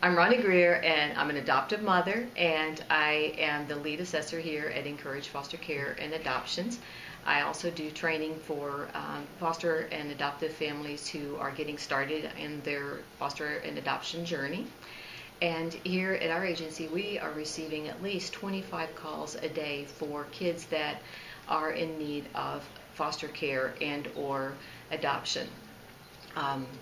I'm Rhonda Greer, and I'm an adoptive mother, and I am the lead assessor here at Encourage Foster Care and Adoptions. I also do training for foster and adoptive families who are getting started in their foster and adoption journey. And here at our agency, we are receiving at least 25 calls a day for kids that are in need of foster care and or adoption.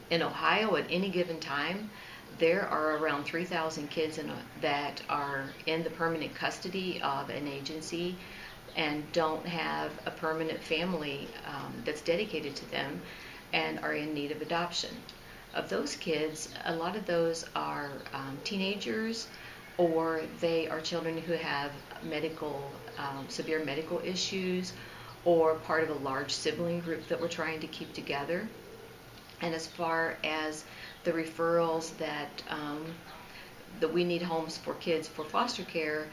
In Ohio, at any given time, there are around 3,000 kids that are in the permanent custody of an agency and don't have a permanent family that's dedicated to them and are in need of adoption. Of those kids, a lot of those are teenagers, or they are children who have severe medical issues, or part of a large sibling group that we're trying to keep together. And as far as the referrals that we need homes for kids for foster care,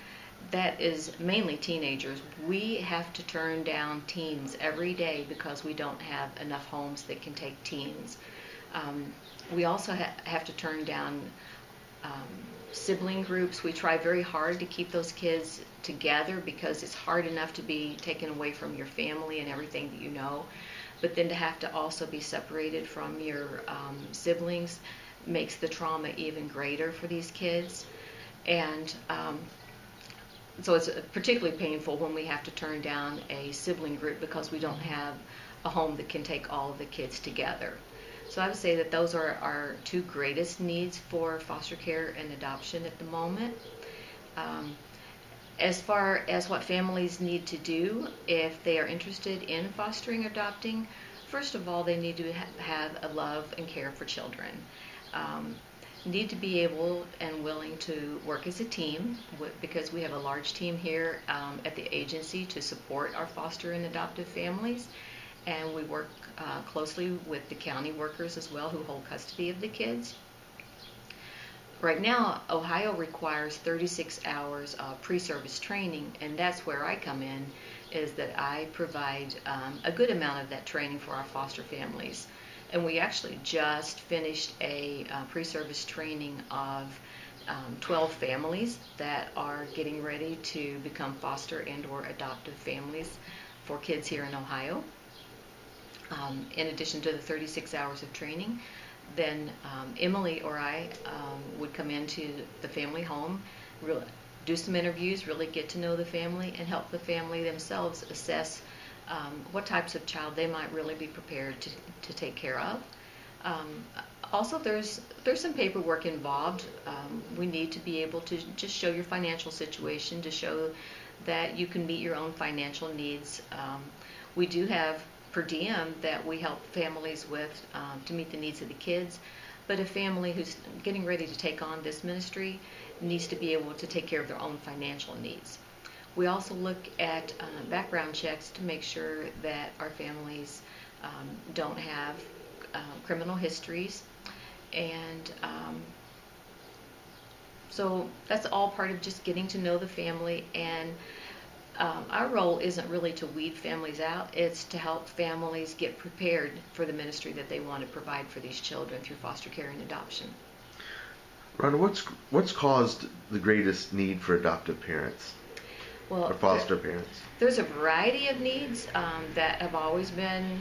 that is mainly teenagers. We have to turn down teens every day because we don't have enough homes that can take teens. We also have to turn down sibling groups. We try very hard to keep those kids together because it's hard enough to be taken away from your family and everything that you know. But then to have to also be separated from your siblings makes the trauma even greater for these kids. And so it's particularly painful when we have to turn down a sibling group because we don't have a home that can take all of the kids together. So I would say that those are our two greatest needs for foster care and adoption at the moment. As far as what families need to do if they are interested in fostering or adopting, first of all, they need to have a love and care for children. Need to be able and willing to work as a team because we have a large team here at the agency to support our foster and adoptive families. And we work closely with the county workers as well who hold custody of the kids. Right now, Ohio requires 36 hours of pre-service training, and that's where I come in, is that I provide a good amount of that training for our foster families. And we actually just finished a pre-service training of 12 families that are getting ready to become foster and or adoptive families for kids here in Ohio. In addition to the 36 hours of training, then Emily or I would come into the family home, do some interviews, really get to know the family, and help the family themselves assess what types of child they might really be prepared to take care of. Also, there's some paperwork involved. We need to be able to just show your financial situation to show that you can meet your own financial needs. We do have per diem that we help families with to meet the needs of the kids, but a family who's getting ready to take on this ministry needs to be able to take care of their own financial needs. We also look at background checks to make sure that our families don't have criminal histories, and so that's all part of just getting to know the family. And our role isn't really to weed families out, it's to help families get prepared for the ministry that they want to provide for these children through foster care and adoption. Rhonda, what's caused the greatest need for adoptive parents or foster parents? There's a variety of needs that have always been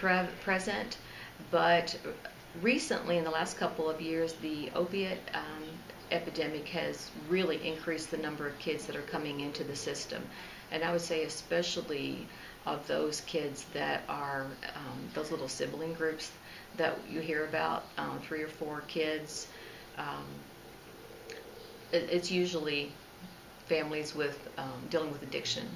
present, but recently in the last couple of years the opiate epidemic has really increased the number of kids that are coming into the system. And I would say especially of those kids that are those little sibling groups that you hear about, 3 or 4 kids. It's usually families with dealing with addiction